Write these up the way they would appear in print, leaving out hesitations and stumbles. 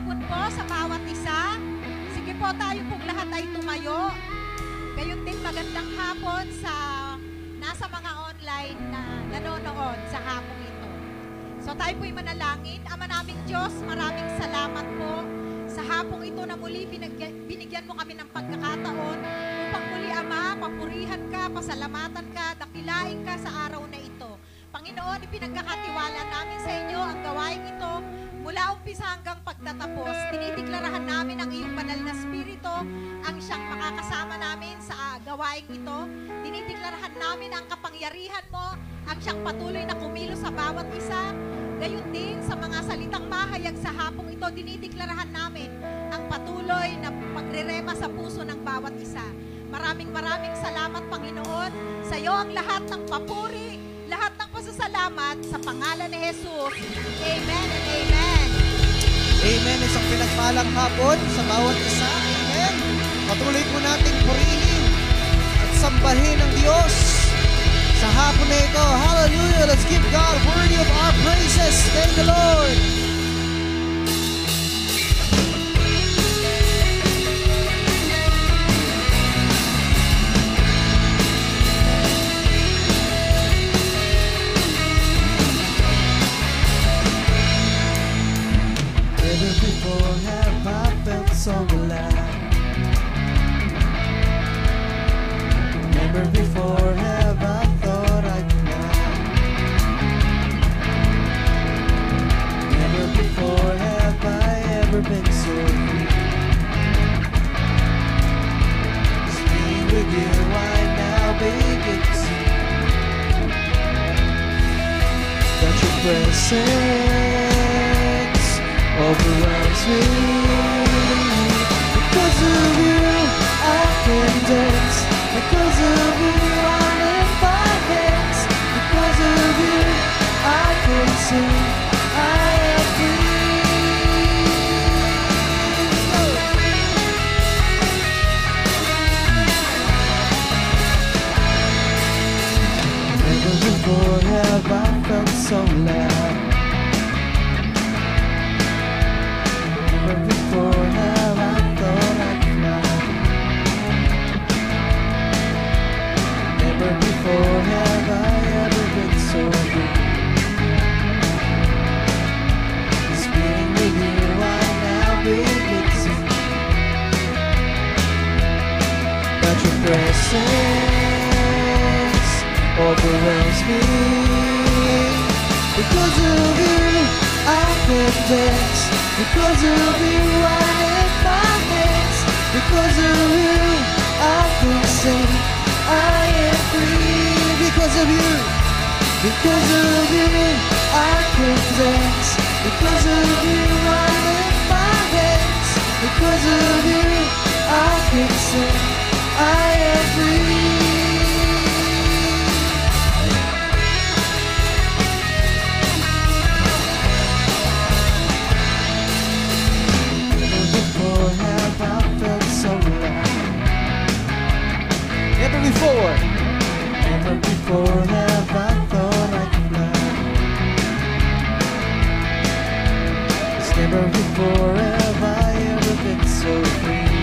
hapon po sa bawat isa. Sige po, tayo pong lahat ay tumayo. Gayon din magandang hapon sa nasa mga online na nanonood sa hapong ito. So tayo po'y manalangin. Ama naming Diyos, maraming salamat po sa hapong ito na muli binigyan mo kami ng pagkakataon upang muli, Ama, papurihan ka, pasalamatan ka, dakilain ka sa araw na ito. Panginoon, ipinagkakatiwala namin sa inyo ang gawain ito mula umpisa hanggang pagtatapos. Dinideklarasyon namin ang iyong banal na spirito ang siyang makakasama namin sa gawain ito. Dinideklarasyon namin ang kapangyarihan mo ang siyang patuloy na kumilos sa bawat isa. Gayon din sa mga salitang mahayag sa hapong ito, dinideklarasyon namin ang patuloy na pagrerema sa puso ng bawat isa. Maraming salamat, Panginoon. Sa iyo ang lahat ng papuri, lahat ng pasasalamat sa pangalan ni Jesus. Amen and amen. Amen. Isang pinagpalang hapon sa bawat isa. Amen. Patuloy po nating purihin at sambahin ang Diyos sa hapon na ito. Hallelujah. Let's give God worthy of our praises. Thank the Lord. Never before have I felt so glad. Never before have I thought I'd cry. Never before have I ever been so free. Just being with you, I now begin to see that your presence overwhelms me. Because of you, I can dance. Because of you, I lift my hands. Because of you, I can sing. I am free. Never before have I felt so loud. Never before have I thought I'd fly. Never before have I ever been so good. Just being with you, I now begin to see that your presence overwhelms me. Because of you, I can dance. Because of you, I lift my hands. Because of you, I can sing. I am free. Because of you, I can dance. Because of you, I lift my hands. Because of you, I can sing. I am free. Have I felt so loud? Never before have I thought I could fly. 'Cause never before have I ever been so free.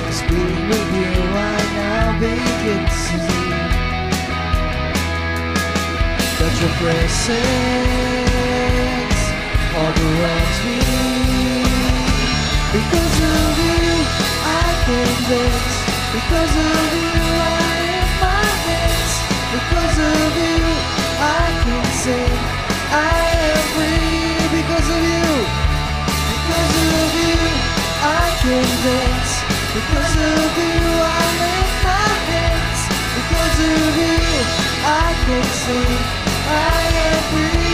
Just being with you, I now begin to see that your presence overwhelms me. Because of you, I can dance. Because of you, I lift my hands. Because of you, I can sing. I am free. Because of you, I can dance. Because of you, I lift my hands. Because of you, I can sing. I am free.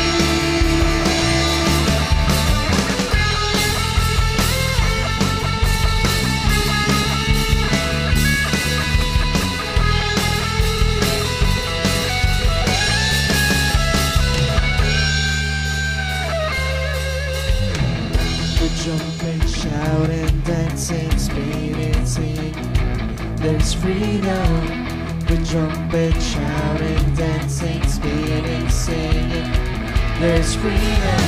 Jumping, shouting, dancing, spinning, singing. There's freedom. We're jumping, shouting, dancing, spinning, singing. There's freedom.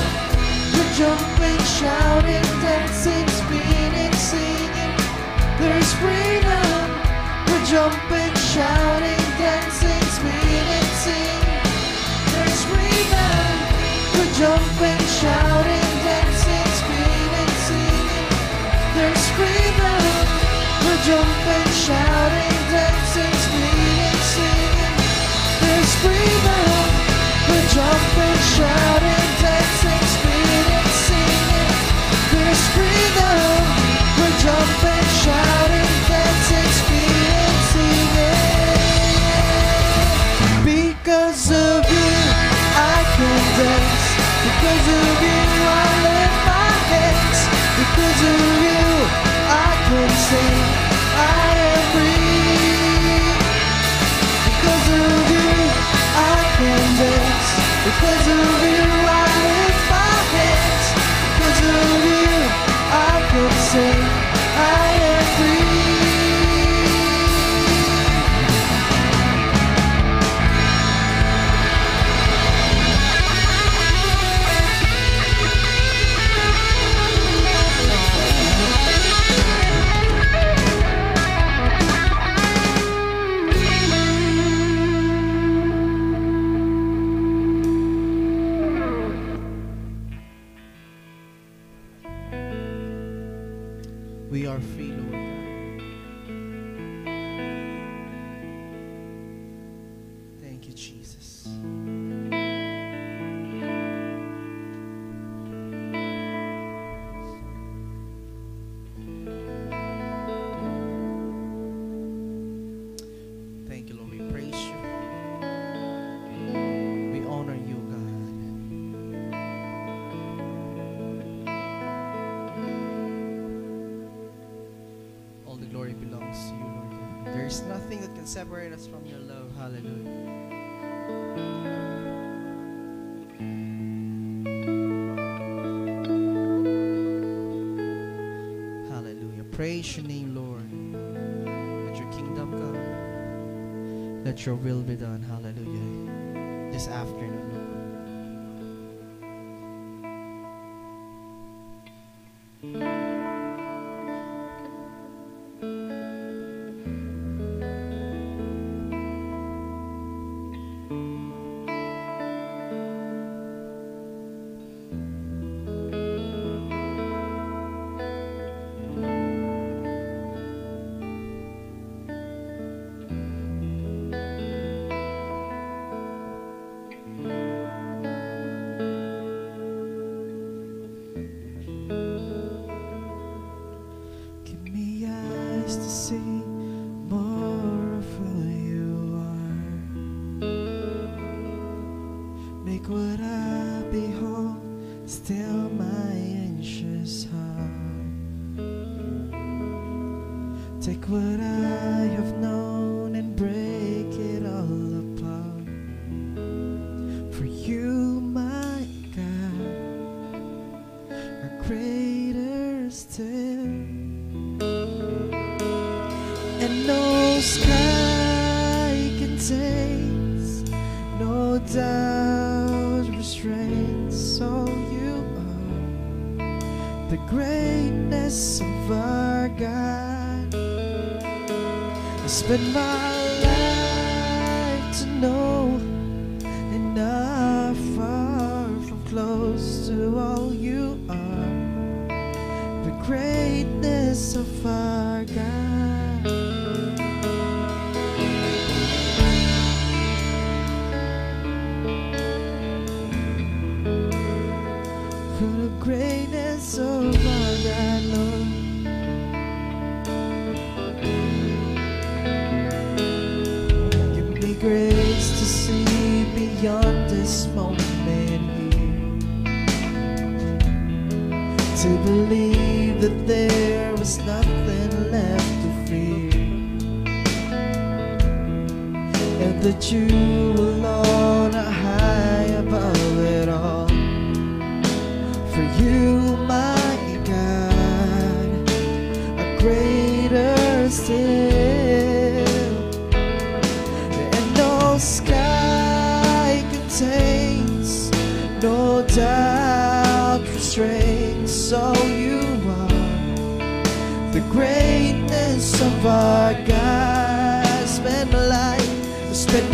We're jumping, shouting, dancing, spinning, singing. There's freedom. We're jumping, shouting, dancing, spinning, singing. There's freedom. We're jumping, shouting, dancing, spinning, singing. There's freedom. We're jumping, shouting, dancing, spinning, singing. There's freedom. We're jumping, shouting, dancing, spinning, singing. There's freedom. We're jumping, shouting, dancing, spinning, singing. Because of you, I can dance. Because of you, I lift my hands. Because of you, I can sing. I am free. Because of you, I can dance. Because of you, I lift my hands. Because of you, I can sing. I am free. We are free, Lord. Thank you, Jesus. Thank you, Lord. We praise you. We honor you, God. All the glory belongs to you, Lord. There is nothing that can separate us from your love. Hallelujah. Hallelujah. Praise your name, Lord. Let your kingdom come. Let your will be done. Hallelujah. This afternoon, Lord. Give me eyes to see more of who you are. Make what I behold still my anxious heart. Take what I have known and break it all apart. For you, my God, are greater still. And no sky contains, no doubt restrains all you are. The greatness of our God. I spend my life to know, and not far from close to all you are. The greatness of our God. For the greatness of our God, Lord. Give me grace to see beyond this moment here, to believe that there is nothing left to fear, and that you alone are high above it all. For you, my God, are greater still, and no sky contains, no doubt restrains the greatness of our God. Spend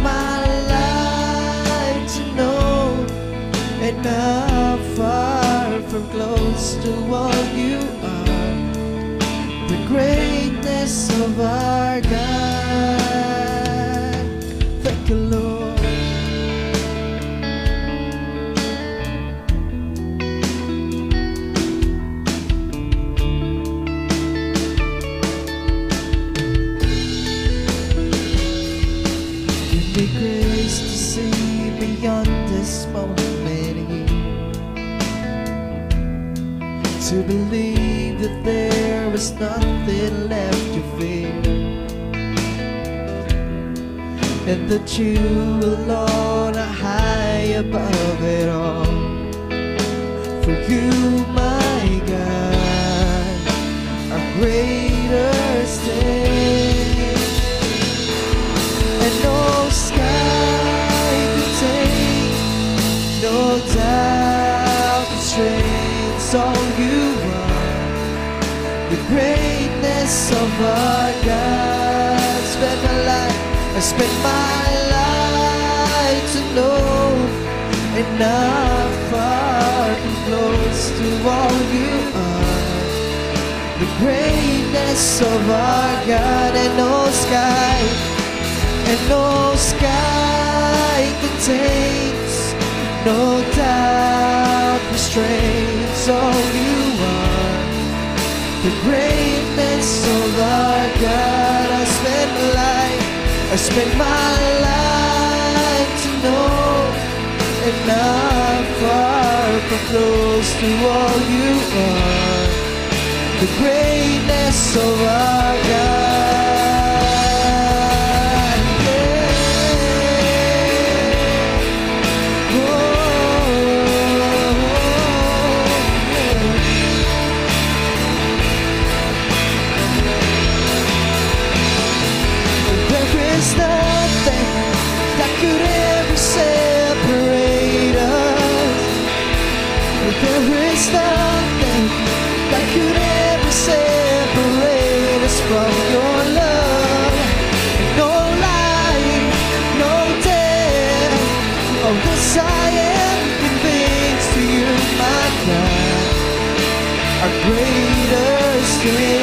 my life to know, and not far from close to all you are. The greatness of our God. Thank you, Lord. Give me grace to see beyond this moment here, to believe that there is nothing left to fear, and that you alone are high above it all. For you, my God, are greater still, and no sky can take, no doubt restrains all you are. The greatness of our God. I spend my life to know, and not far from close to all you are. The greatness of our God, and no sky contains, no doubt restrains all you are. The greatness of our God. I spend my life to know, and not far from close to all you are. The greatness of our God. Yeah. Oh, there is nothing that could ever separate us. There is nothing that could ever separate us from your love. No life, no death. Of this I am convinced, to you, my God, are greater still.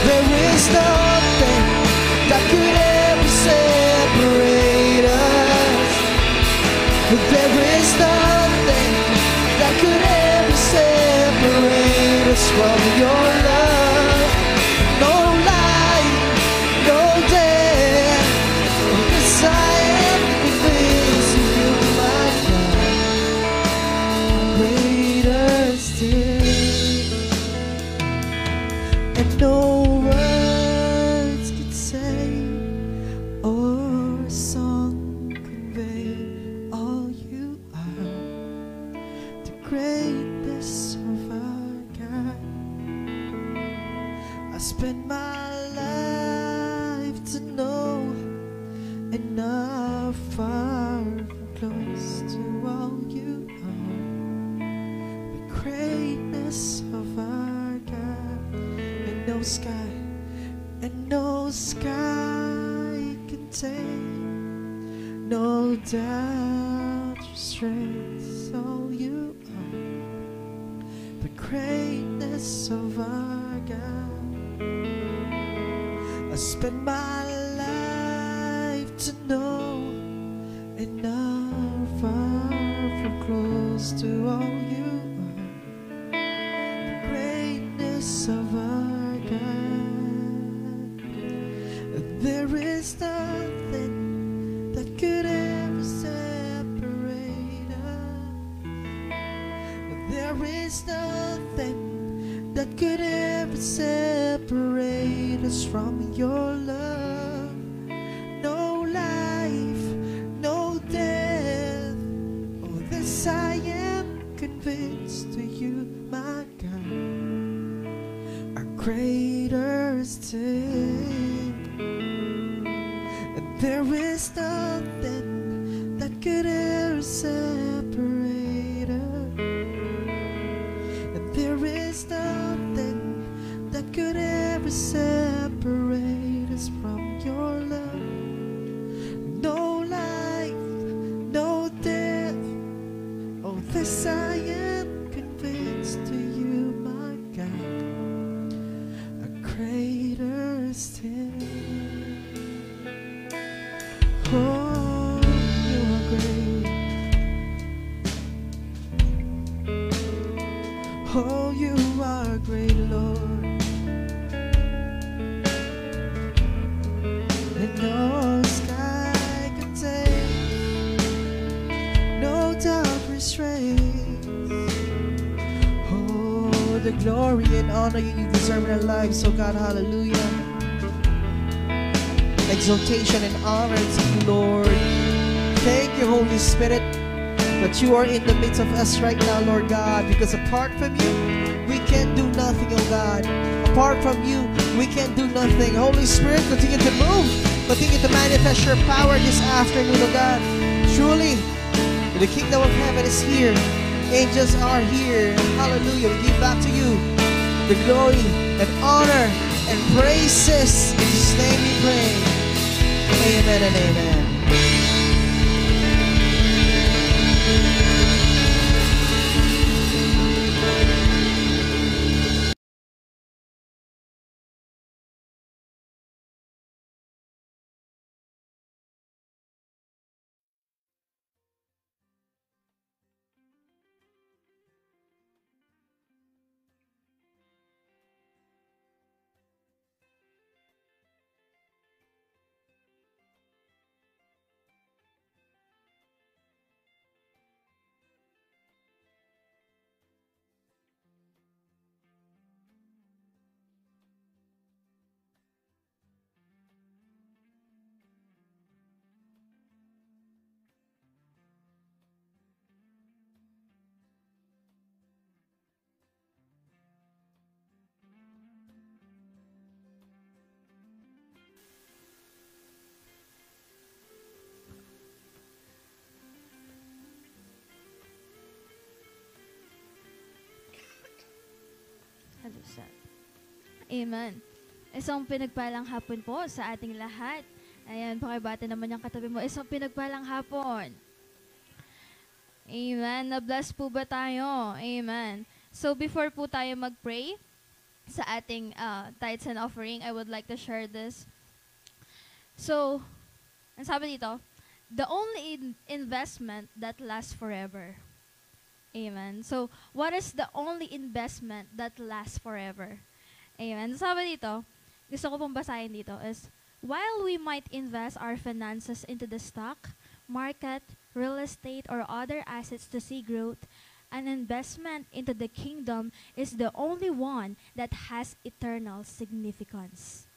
There is nothing that could ever separate us. There is nothing that could ever separate us from your love. No life, no death. This I am convinced, of you, my God, greater still. And no words can say, or a song convey all you are. The greatness of our God. I spend my life to know, and not far from close to all you are. The greatness of our God. And no sky can take, no doubt restrains all you are. The greatness of our God. I spend my life to know, and not far from close to all you are. The greatness of our God. There is nothing that could ever separate us. There is nothing that could ever separate us from your love. No life, no death. Oh, this I am convinced, to you, my God, are greater still. And there is nothing that could ever separate us. And there is nothing could separate us from your love. No life, no death. Oh, this I am convinced to you, my God, a greater still. Oh, you are great. Oh, you are great, Lord. And no sky can take, no doubt restrains. Oh, the glory and honor you deserve in our lives, oh God, hallelujah. Exaltation and honor to you, Lord. Thank you, Holy Spirit, that you are in the midst of us right now, Lord God, because apart from you, we can't do nothing, oh God. Apart from you, we can't do nothing. Holy Spirit, continue to move, continue to manifest your power this afternoon, oh God. Truly, the kingdom of heaven is here. Angels are here. Hallelujah. We give back to you the glory and honor and praises. In Jesus' name we pray. Amen and amen. Amen. Isang pinagpalang hapon po sa ating lahat. Ayan, pakibati naman yung katabi mo. Isang pinagpalang hapon. Amen. Na-bless po ba tayo? Amen. So before po tayo mag-pray sa ating tithes and offering, I would like to share this. So, ang sabi dito, the only investment that lasts forever. Amen. So, what is the only investment that lasts forever? Amen. Sabi dito, gusto ko pong basahin dito is, while we might invest our finances into the stock, market, real estate, or other assets to see growth, an investment into the kingdom is the only one that has eternal significance.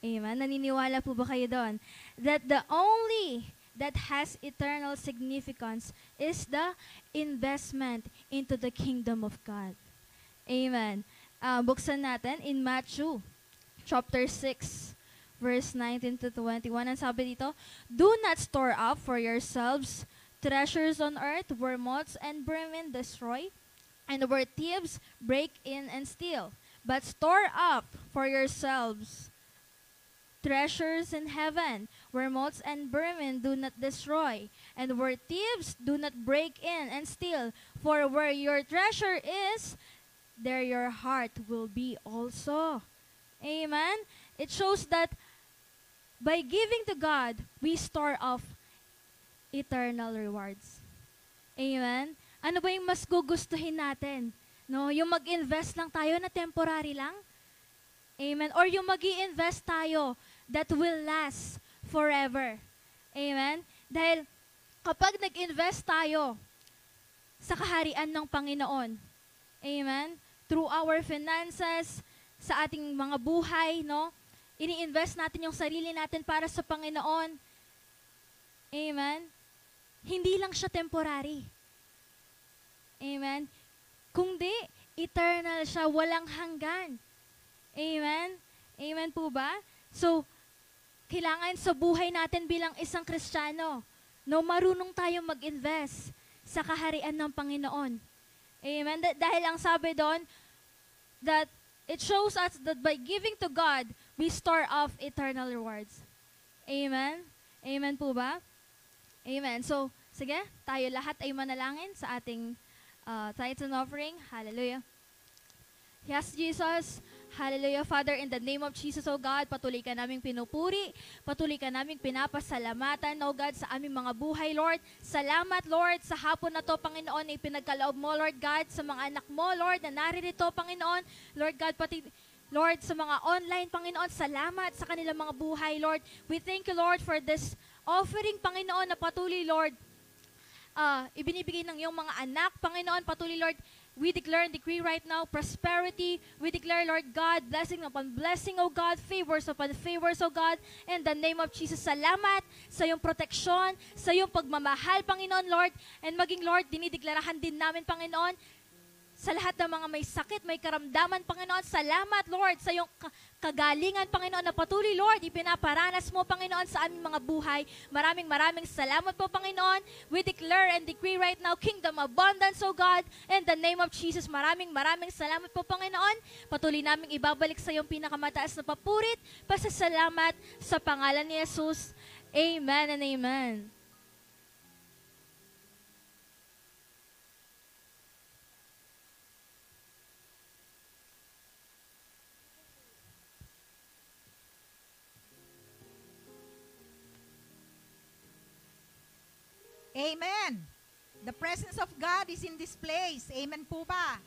Amen. Naniniwala po ba kayo doon? That the only that has eternal significance is the investment into the kingdom of God. Amen. Buksan natin in Matthew chapter 6, verse 19 to 21. Ang sabi dito, do not store up for yourselves treasures on earth where moths and vermin destroy, and where thieves break in and steal. But store up for yourselves treasures in heaven, where moths and vermin do not destroy, and where thieves do not break in and steal. For where your treasure is, there your heart will be also. Amen? It shows that by giving to God, we store off eternal rewards. Amen? Ano ba yung mas gugustuhin natin? No, yung mag-invest lang tayo na temporary lang? Amen? Or yung mag-i-invest tayo that will last forever. Amen? Dahil kapag nag-invest tayo sa kaharian ng Panginoon, amen, through our finances, sa ating mga buhay, no, ini-invest natin yung sarili natin para sa Panginoon. Amen? Hindi lang siya temporary. Amen? Kundi, eternal siya, walang hanggan. Amen? Amen po ba? So, kailangan sa buhay natin bilang isang Kristiyano, no, marunong tayo mag-invest sa kaharian ng Panginoon. Amen? Dahil ang sabi doon, that it shows us that by giving to God, we store up eternal rewards. Amen? Amen po ba? Amen. So, sige, tayo lahat ay manalangin sa ating tithes and offering. Hallelujah. Yes, Jesus. Hallelujah, Father, in the name of Jesus, O God, patuloy ka naming pinupuri, patuloy ka naming pinapasalamatan, O God, sa aming mga buhay, Lord. Salamat, Lord, sa hapon na to, Panginoon, na ipinagkaloob mo, Lord God, sa mga anak mo, Lord, na naririto, Panginoon, Lord God, pati Lord, sa mga online, Panginoon, salamat sa kanilang mga buhay, Lord. We thank you, Lord, for this offering, Panginoon, na patuloy, Lord, ibinibigay ng iyong mga anak, Panginoon, patuloy, Lord. We declare and decree right now prosperity. We declare, Lord God, blessing upon blessing, O God, favors upon favors, O God. In the name of Jesus, salamat sa iyong proteksyon, sa iyong pagmamahal, Panginoon, Lord. And maging, Lord, dinideklarasyon din namin, Panginoon, sa lahat ng mga may sakit, may karamdaman, Panginoon, salamat, Lord, sa iyong kagalingan, Panginoon, na patuloy, Lord, ipinaparanas mo, Panginoon, sa aming mga buhay. Maraming salamat po, Panginoon. We declare and decree right now, kingdom abundance, O God, in the name of Jesus. Maraming salamat po, Panginoon. Patuloy naming ibabalik sa iyong pinakamataas na papurit, pasasalamat sa pangalan ni Jesus. Amen and amen. Amen. The presence of God is in this place. Amen po ba?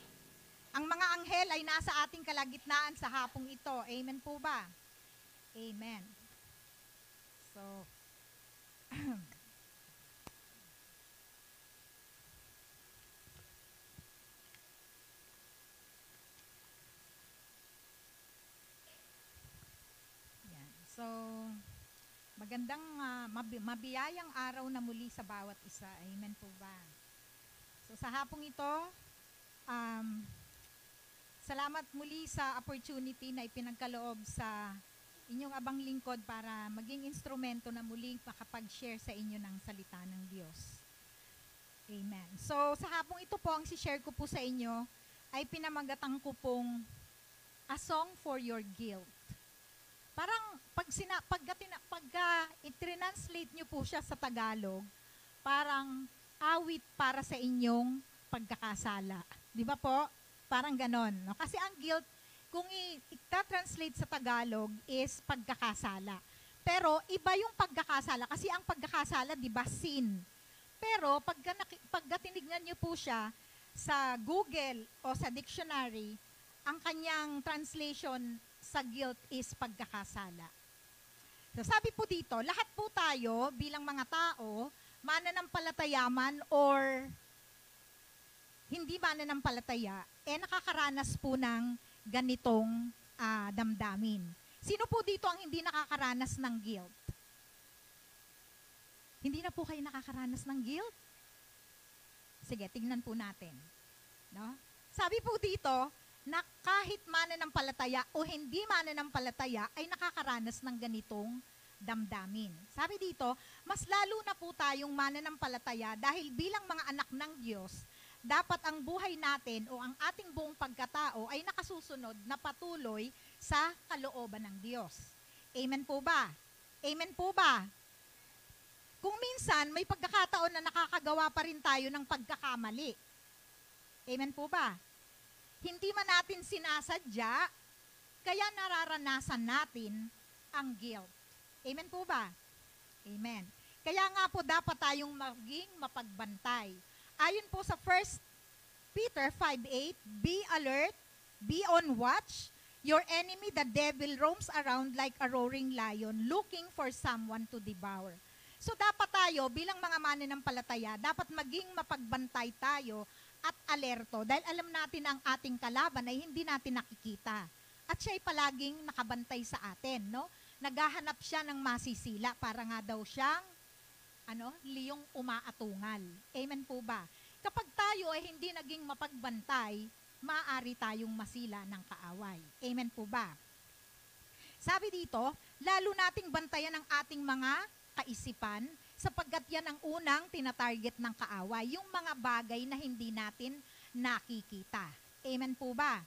Ang mga anghel ay nasa ating kalagitnaan sa hapong ito. Amen po ba? Amen. So, yan. So, magandang mabiyayang araw na muli sa bawat isa. Amen po ba? So sa hapong ito, salamat muli sa opportunity na ipinagkaloob sa inyong abang lingkod para maging instrumento na muling makapag-share sa inyo ng salita ng Diyos. Amen. So sa hapong ito po, ang si-share ko po sa inyo ay pinamagatan ko pong A Song for Your Guilt. Parang pagka i-translate nyo po siya sa Tagalog, parang awit para sa inyong pagkakasala. Di ba po? Parang ganon. No? Kasi ang guilt, kung i-translate sa Tagalog, is pagkakasala. Pero iba yung pagkakasala. Kasi ang pagkakasala, di ba, sin. Pero pagka tinignan nyo po siya sa Google o sa dictionary, ang kanyang translation sa guilt is pagkakasala. So sabi po dito, lahat po tayo bilang mga tao, mananampalataya man or hindi mananampalataya, nakakaranas po ng ganitong damdamin. Sino po dito ang hindi nakakaranas ng guilt? Hindi na po kayo nakakaranas ng guilt? Sige, tignan po natin. No? Sabi po dito, na kahit mananampalataya o hindi mananampalataya ay nakakaranas ng ganitong damdamin. Sabi dito, mas lalo na po tayong mananampalataya dahil bilang mga anak ng Diyos, dapat ang buhay natin o ang ating buong pagkatao ay nakasusunod na patuloy sa kalooban ng Diyos. Amen po ba? Amen po ba? Kung minsan may pagkakataon na nakakagawa pa rin tayo ng pagkakamali. Amen po ba? Hindi man natin sinasadya, kaya nararanasan natin ang guilt. Amen po ba? Amen. Kaya nga po dapat tayong maging mapagbantay. Ayon po sa 1 Peter 5:8, be alert, be on watch. Your enemy, the devil, roams around like a roaring lion, looking for someone to devour. So dapat tayo, bilang mga mananampalataya, dapat maging mapagbantay tayo at alerto dahil alam natin ang ating kalaban ay hindi natin nakikita. At siya ay palaging nakabantay sa atin, no? Naghahanap siya ng masisila para nga daw siyang liyong umaatungal. Amen po ba? Kapag tayo ay hindi naging mapagbantay, maaari tayong masila ng kaaway. Amen po ba? Sabi dito, lalo nating bantayan ang ating mga kaisipan sapagkat yan ang unang tinatarget ng kaaway, yung mga bagay na hindi natin nakikita. Amen po ba?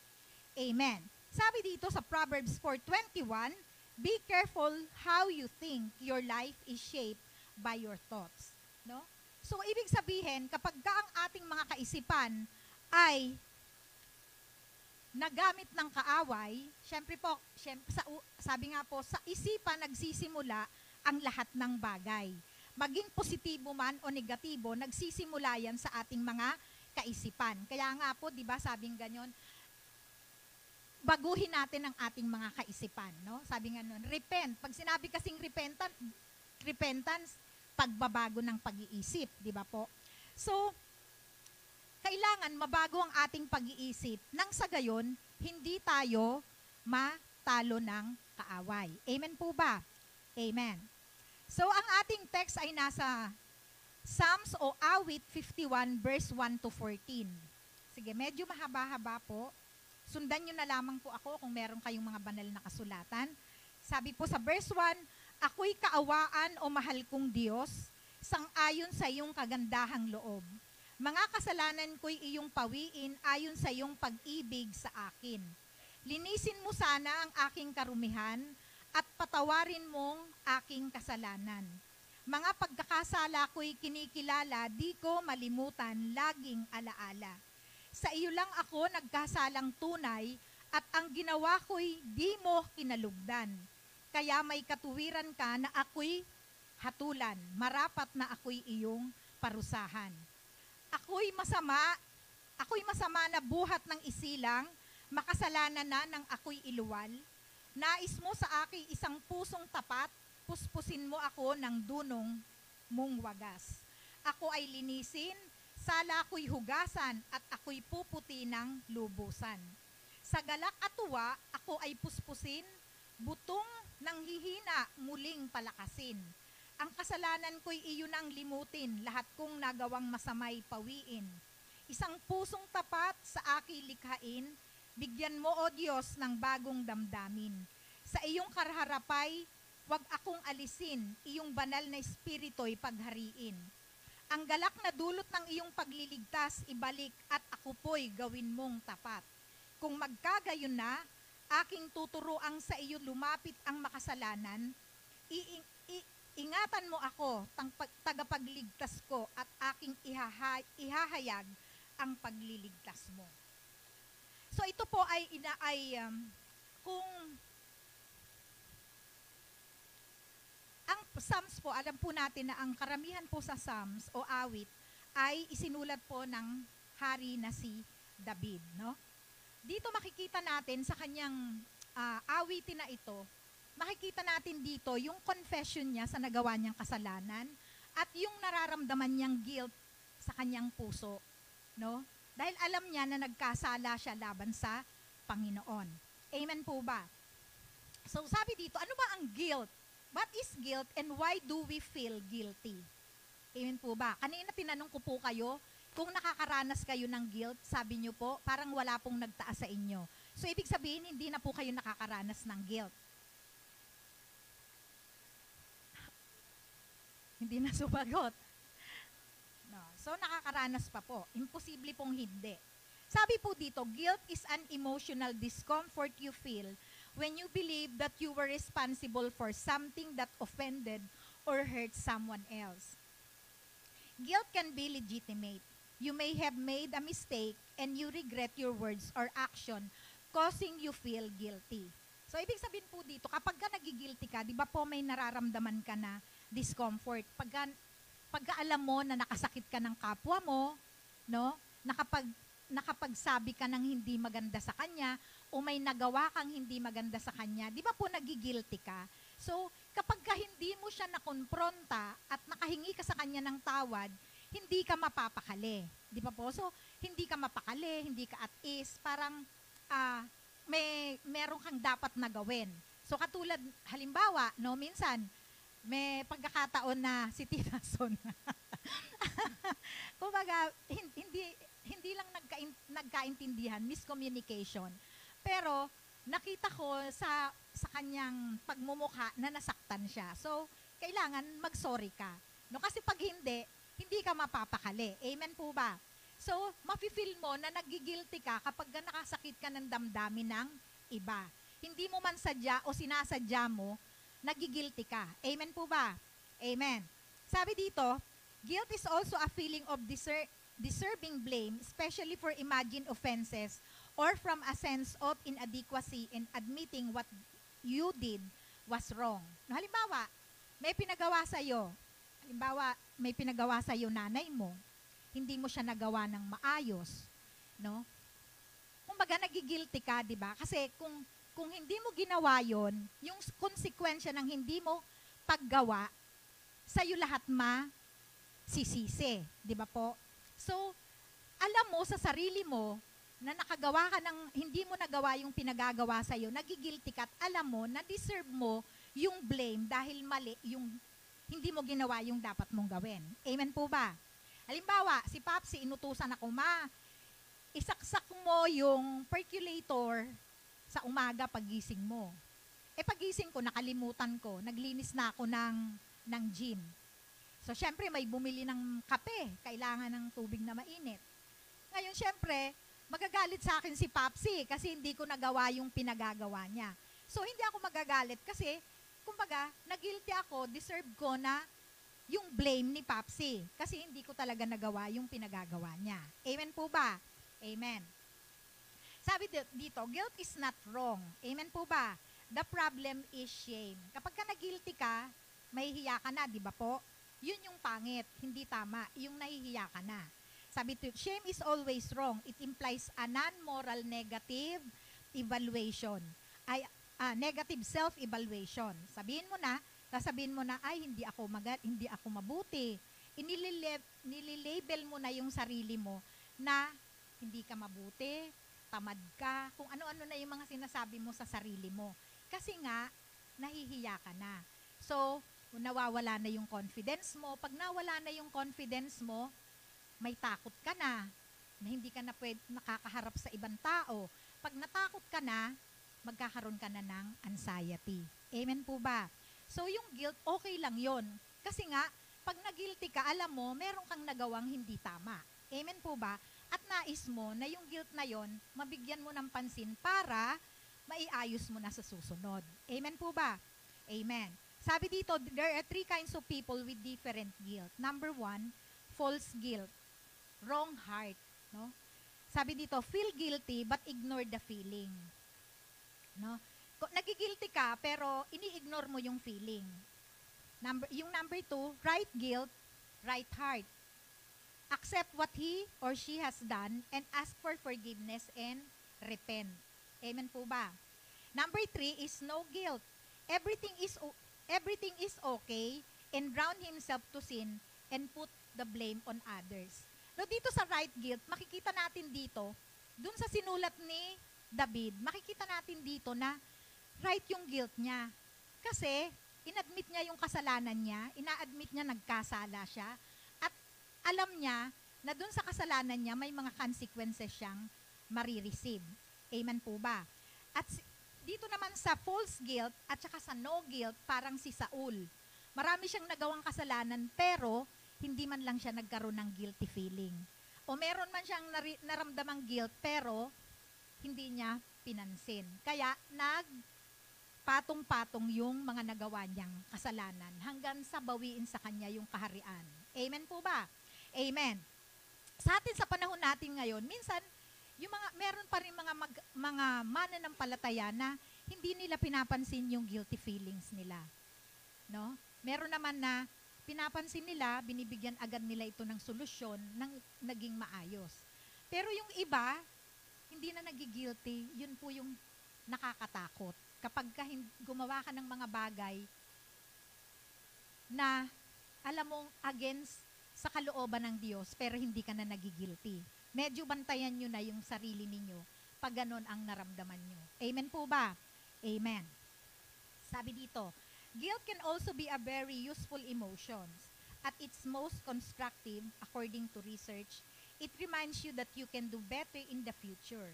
Amen. Sabi dito sa Proverbs 4:21, be careful how you think. Your life is shaped by your thoughts. No? So, ibig sabihin, kapag ang ating mga kaisipan ay nagamit ng kaaway, syempre po, sabi nga po, sa isipan nagsisimula ang lahat ng bagay. Maging positibo man o negatibo, nagsisimula yan sa ating mga kaisipan. Kaya nga po, di ba, sabing ganyan, baguhin natin ang ating mga kaisipan, no? Sabi nga nun, repent. Pag sinabi kasing repentance, pagbabago ng pag-iisip, di ba po? So, kailangan mabago ang ating pag-iisip nang sa gayon, hindi tayo matalo ng kaaway. Amen po ba? Amen. So, ang ating text ay nasa Psalms o Awit 51 verse 1 to 14. Sige, medyo mahaba-haba po. Sundan nyo na lamang po ako kung meron kayong mga banal na kasulatan. Sabi po sa verse 1, ako'y kaawaan o mahal kong Diyos, sang-ayon sa iyong kagandahang loob. Mga kasalanan ko'y iyong pawiin ayon sa iyong pag-ibig sa akin. Linisin mo sana ang aking karumihan at patawarin mong aking kasalanan. Mga pagkakasala ko'y kinikilala, di ko malimutan, laging alaala. Sa iyo lang ako nagkasalang tunay at ang ginawa ko'y di mo kinalugdan. Kaya may katuwiran ka na ako'y hatulan, marapat na ako'y iyong parusahan. Ako'y masama na buhat ng isilang, makasalanan na ng ako'y iluwal. Nais mo sa akin isang pusong tapat, puspusin mo ako ng dunong mong wagas. Ako ay linisin, sala ako'y hugasan, at ako'y puputi ng lubusan. Sa galak at tuwa, ako ay puspusin, butong ng hihina muling palakasin. Ang kasalanan ko'y iyon ang limutin, lahat kong nagawang masamay pawiin. Isang pusong tapat sa aking likhain, bigyan mo, O Diyos, ng bagong damdamin. Sa iyong karharapay, huwag akong alisin, iyong banal na espirito'y paghariin. Ang galak na dulot ng iyong pagliligtas, ibalik at ako po'y gawin mong tapat. Kung magkagayon na, aking tuturuang sa iyo lumapit ang makasalanan, ingatan mo ako, tagapagligtas ko, at aking ihahayag ang pagliligtas mo. So ito po ay kung ang Psalms po, alam po natin na ang karamihan po sa Psalms o awit ay isinulat po ng hari na si David, no? Dito makikita natin sa kanyang awitin na ito, makikita natin dito yung confession niya sa nagawa niyang kasalanan at yung nararamdaman niyang guilt sa kanyang puso, no? Dahil alam niya na nagkasala siya laban sa Panginoon. Amen po ba? So sabi dito, ano ba ang guilt? What is guilt and why do we feel guilty? Amen po ba? Kanina tinanong ko po kayo, kung nakakaranas kayo ng guilt, sabi niyo po, parang wala pong nagtaas sa inyo. So ibig sabihin, hindi na po kayo nakakaranas ng guilt. Hindi na sumagot. No. So nakakaranas pa po. Imposible pong hindi. Sabi po dito, guilt is an emotional discomfort you feel when you believe that you were responsible for something that offended or hurt someone else. Guilt can be legitimate. You may have made a mistake and you regret your words or action causing you feel guilty. So ibig sabihin po dito, kapag ka nagigilty ka, di ba po may nararamdaman ka na discomfort? Pagka alam mo na nakasakit ka ng kapwa mo, no? Nakapagsabi ka ng hindi maganda sa kanya o may nagawa kang hindi maganda sa kanya, di ba po nagigilty ka? So, kapag ka hindi mo siya nakonpronta at nakahingi ka sa kanya ng tawad, hindi ka mapapakali. Di ba po? So, hindi ka mapakali, hindi ka at ease, parang meron kang dapat na gawin. So, katulad, halimbawa, no, minsan, may pagkakataon na si Tita Son. Kumbaga, hindi lang nagkaintindihan, miscommunication. Pero, nakita ko sa kanyang pagmumukha na nasaktan siya. So, kailangan mag-sorry ka. No, kasi pag hindi ka mapapakali. Amen po ba? So, mafe-feel mo na nagigilty ka kapag nakasakit ka ng damdamin ng iba. Hindi mo man sadya o sinasadya mo, nagigilty ka. Amen po ba? Amen. Sabi dito, guilt is also a feeling of deserving blame, especially for imagined offenses or from a sense of inadequacy in admitting what you did was wrong. No, halimbawa, may pinagawa sa'yo. Halimbawa, may pinagawa sa'yo nanay mo. Hindi mo siya nagawa ng maayos. No? Kumbaga, nagigilty ka, di ba? Kasi kung hindi mo ginawa yon, yung konsekwensya ng hindi mo paggawa, sa'yo lahat sisisi. Di ba po? So, alam mo sa sarili mo na nakagawa ka ng hindi mo nagawa yung pinagagawa sa'yo, nagigilty ka at alam mo na deserve mo yung blame dahil mali yung hindi mo ginawa yung dapat mong gawin. Amen po ba? Halimbawa, si Papsi, inutusan ako, isaksak mo yung percolator sa umaga pagising mo. Pagising ko, nakalimutan ko, naglinis na ako ng gym. So, syempre, may bumili ng kape, kailangan ng tubig na mainit. Ngayon, syempre, magagalit sa akin si Papsi kasi hindi ko nagawa yung pinagagawa niya. So, hindi ako magagalit kasi, kumbaga, nagilty ako, deserve ko na yung blame ni Papsi kasi hindi ko talaga nagawa yung pinagagawa niya. Amen po ba? Amen. Sabi dito, guilt is not wrong. Amen po ba? The problem is shame. Kapag ka nagilty ka, mahihiya ka na, di ba po? Yun yung pangit, hindi tama. Yung nahihiya ka na. Sabi dito, shame is always wrong. It implies a non-moral negative evaluation. Negative self-evaluation. Sasabihin mo na, ay, hindi ako mabuti. Nililabel mo na yung sarili mo na hindi ka mabuti, tamad ka, kung ano-ano na yung mga sinasabi mo sa sarili mo. Kasi nga, nahihiya ka na. So, nawawala na yung confidence mo. Pag nawala na yung confidence mo, may takot ka na hindi ka na nakakaharap sa ibang tao. Pag natakot ka na, magkakaroon ka na ng anxiety. Amen po ba? So, yung guilt, okay lang yon. Kasi nga, pag nag-guilty ka, alam mo, meron kang nagawang hindi tama. Amen po ba? At nais mo na yung guilt na yon, mabigyan mo ng pansin para maiayos mo na sa susunod. Amen po ba? Amen. Sabi dito, there are 3 kinds of people with different guilt. Number 1, false guilt. Wrong heart. No? Sabi dito, feel guilty but ignore the feeling. No? Nagigilty ka pero ini-ignore mo yung feeling. Yung number 2, right guilt, right heart. Accept what he or she has done and ask for forgiveness and repent. Amen po ba? Number 3 is no guilt. Everything is okay and drown himself to sin and put the blame on others. No, dito sa right guilt, makikita natin dito, dun sa sinulat ni David, makikita natin dito na right yung guilt niya. Kasi, inadmit niya yung kasalanan niya, ina-admit niya nagkasala siya, at alam niya na dun sa kasalanan niya, may mga consequences siyang marireceive. Amen po ba? At dito naman sa false guilt at saka sa no guilt, parang si Saul. Marami siyang nagawang kasalanan, pero hindi man lang siya nagkaroon ng guilty feeling. O meron man siyang naramdamang guilt, pero hindi niya pinansin. Kaya nagpatong-patong yung mga nagawa niyang kasalanan hanggang sa bawiin sa kanya yung kaharian. Amen po ba? Amen. Sa atin sa panahon natin ngayon, minsan, meron pa rin mga mananampalataya na hindi nila pinapansin yung guilty feelings nila. No? Meron naman na pinapansin nila, binibigyan agad nila ito ng solusyon ng naging maayos. Pero yung iba, hindi na nagigilty, yun po yung nakakatakot. Kapag gumawa ka ng mga bagay na alam mong against sa kalooban ng Diyos, pero hindi ka na nagigilty. Medyo bantayan nyo na yung sarili ninyo pag ganon ang naramdaman nyo. Amen po ba? Amen. Sabi dito, guilt can also be a very useful emotion. At its most constructive, according to research, it reminds you that you can do better in the future.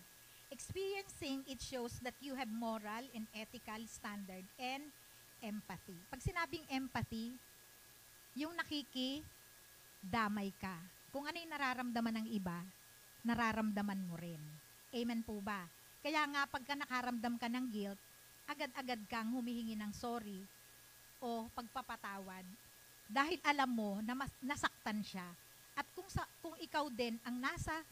Experiencing it shows that you have moral and ethical standard and empathy. Pag sinabing empathy, yung nakikidamay ka. Kung ano yung nararamdaman ng iba, nararamdaman mo rin. Amen po ba? Kaya nga, pagka nakaramdam ka ng guilt, agad-agad kang humihingi ng sorry o pagpapatawad dahil alam mo na nasaktan siya. At kung ikaw din ang nasa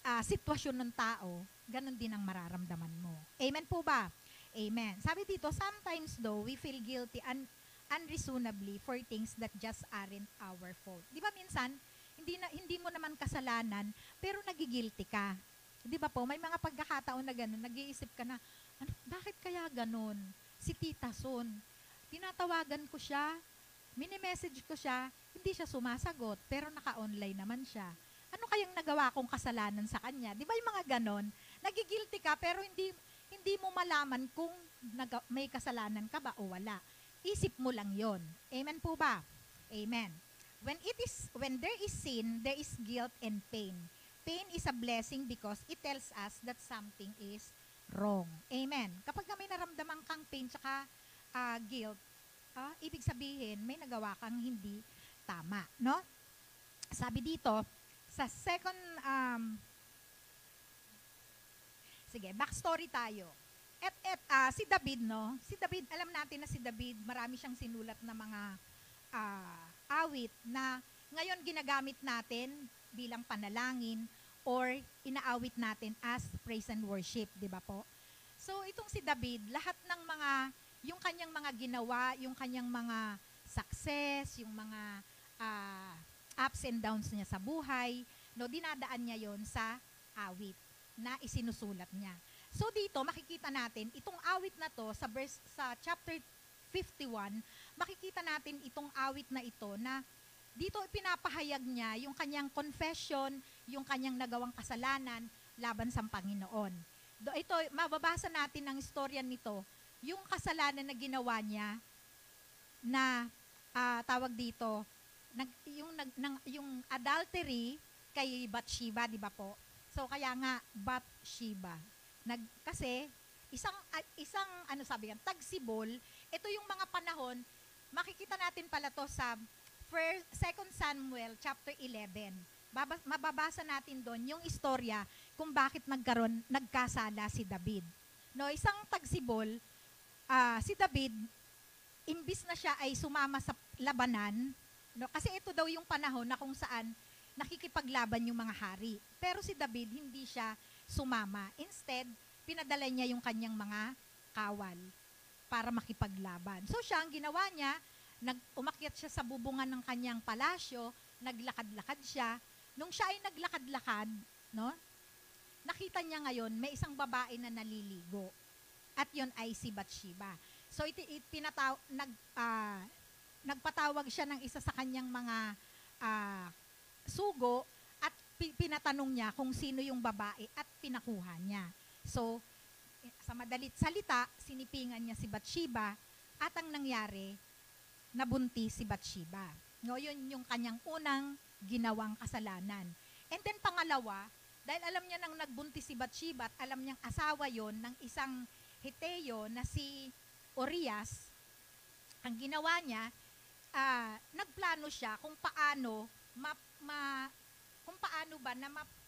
sitwasyon ng tao, ganun din ang mararamdaman mo. Amen po ba? Amen. Sabi dito, sometimes though, we feel guilty unreasonably for things that just aren't our fault. Di ba minsan, hindi mo naman kasalanan, pero nagigilty ka. Di ba po, may mga pagkakataon na ganun, nag-iisip ka na, bakit kaya ganun? Si Tita Son, tinatawagan ko siya, mini-message ko siya, hindi siya sumasagot, pero naka-online naman siya. Ano kayang nagawa kong kasalanan sa kanya? Di ba yung mga ganon? Nagigilty ka, pero hindi mo malaman kung may kasalanan ka ba o wala. Isip mo lang yon. Amen po ba? Amen. When there is sin, there is guilt and pain. Pain is a blessing because it tells us that something is wrong. Amen. Kapag may naramdaman kang pain tsaka guilt, ibig sabihin may nagawa kang hindi tama, no? Sabi dito sa backstory tayo. Si David, no? Si David, alam natin na si David, marami siyang sinulat na mga awit na ngayon ginagamit natin bilang panalangin or inaawit natin as praise and worship, di ba po? So itong si David, lahat ng yung kanyang mga ginawa, yung kanyang mga success, yung mga ups and downs niya sa buhay, no, dinadaan niya yon sa awit na isinusulat niya. So dito makikita natin itong awit na to sa chapter 51, makikita natin itong awit na ito na dito pinapahayag niya yung kanyang confession, yung kanyang nagawang kasalanan laban sa Panginoon. Ito, mababasa natin ang istorya nito, yung kasalanan na ginawa niya na tawag dito, yung adultery kay Bathsheba, di ba po? So kaya nga Bathsheba. Kasi isang tagsibol, ito yung mga panahon, makikita natin pala to sa 2 Samuel chapter 11. Mababasa natin doon yung istorya kung bakit nagkasala si David. No, isang tagsibol, si David, imbis na siya ay sumama sa labanan, no, kasi ito daw yung panahon na kung saan nakikipaglaban yung mga hari. Pero si David, hindi siya sumama. Instead, pinadala niya yung kanyang mga kawal para makipaglaban. So siya, ang ginawa niya, umakyat siya sa bubungan ng kanyang palasyo, naglakad-lakad siya. Nung siya ay naglakad-lakad, no, nakita niya ngayon, may isang babae na naliligo. At yon ay si Bathsheba. So nagpatawag siya ng isa sa kanyang mga sugo at pinatanong niya kung sino yung babae at pinakuha niya. So, sa madalit salita, sinipingan niya si Bathsheba at ang nangyari, nabuntis si Bathsheba. No, yun yung kanyang unang ginawang kasalanan. And then pangalawa, dahil alam niya nang nagbuntis si Bathsheba at alam niyang asawa yon ng isang Heteo na si Urias, ang ginawa niya, nagplano siya kung paano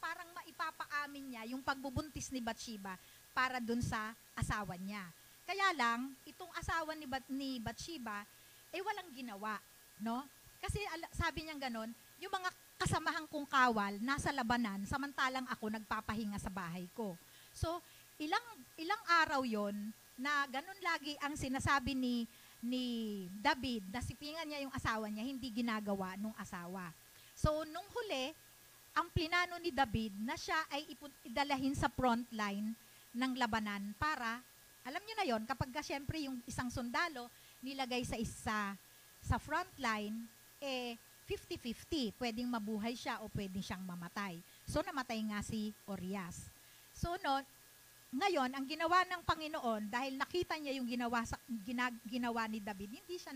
parang maipapaamin niya yung pagbubuntis ni Bathsheba para dun sa asawa niya. Kaya lang, itong asawa ni Bathsheba, walang ginawa, no? Kasi sabi niya ganon, yung mga kasamahan kong kawal nasa labanan, samantalang ako nagpapahinga sa bahay ko. So, ilang araw yon na ganon lagi ang sinasabi ni David, na sipingan niya yung asawa niya, hindi ginagawa nung asawa. So, nung huli, ang plinano ni David na siya ay idalahin sa front line ng labanan para, alam niyo na yon, kapag siyempre yung isang sundalo nilagay sa front line, 50-50, pwedeng mabuhay siya o pwedeng siyang mamatay. So, namatay nga si Urias. So, ngayon, ang ginawa ng Panginoon, dahil nakita niya yung ginawa ni David, hindi siya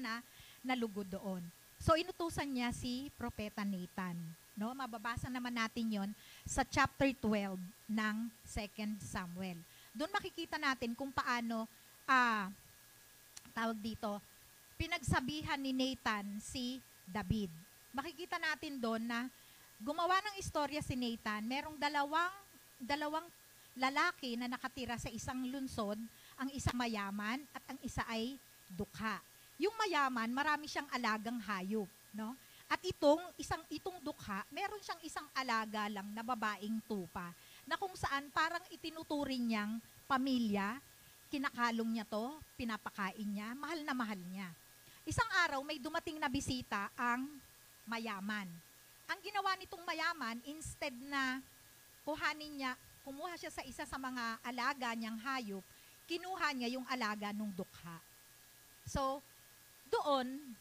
nalugod doon. So, inutusan niya si Propeta Nathan. No? Mababasa naman natin yon sa chapter 12 ng 2 Samuel. Doon makikita natin kung paano, pinagsabihan ni Nathan si David. Makikita natin doon na gumawa ng istorya si Nathan. Merong dalawang lalaki na nakatira sa isang lungsod, ang isa mayaman at ang isa ay dukha. Yung mayaman, marami siyang alagang hayop, no? At itong dukha, meron siyang isang alaga lang na babaeng tupa, na kung saan parang itinuturing niyang pamilya, kinakalong niya to, pinapakain niya, mahal niya. Isang araw, may dumating na bisita ang mayaman. Ang ginawa nitong mayaman, instead na kumuha siya sa isa sa mga alaga niyang hayop, kinuha niya yung alaga nung dukha. So, doon,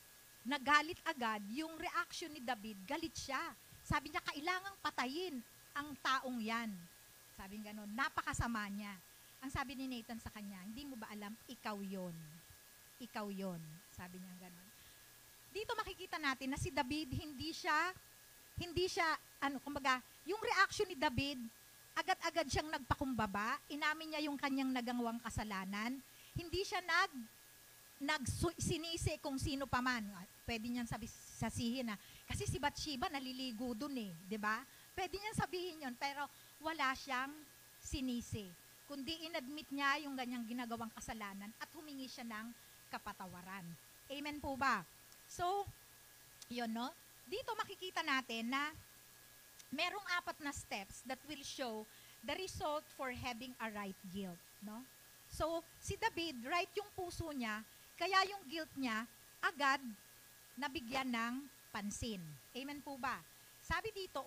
nagalit agad yung reaction ni David, galit siya. Sabi niya, kailangang patayin ang taong yan. Sabi niya gano'n, napakasama niya. Ang sabi ni Nathan sa kanya, hindi mo ba alam, ikaw yon. Ikaw yon. Sabi niya gano'n. Dito makikita natin na si David, hindi siya, yung reaction ni David, agad-agad siyang nagpakumbaba, inamin niya yung kanyang nagawang kasalanan, hindi siya sinisi kung sino pa man. Pwede niyang sasihin na, kasi si Bathsheba naliligo dun di ba? Pwede niyang sabihin yon, pero wala siyang sinisi. Kundi inadmit niya yung ganyang ginagawang kasalanan at humingi siya ng kapatawaran. Amen po ba? So, yun no? Dito makikita natin na merong 4 na steps that will show the result for having a right guilt, no? So, si David, right yung puso niya, kaya yung guilt niya, agad nabigyan ng pansin. Amen po ba? Sabi dito,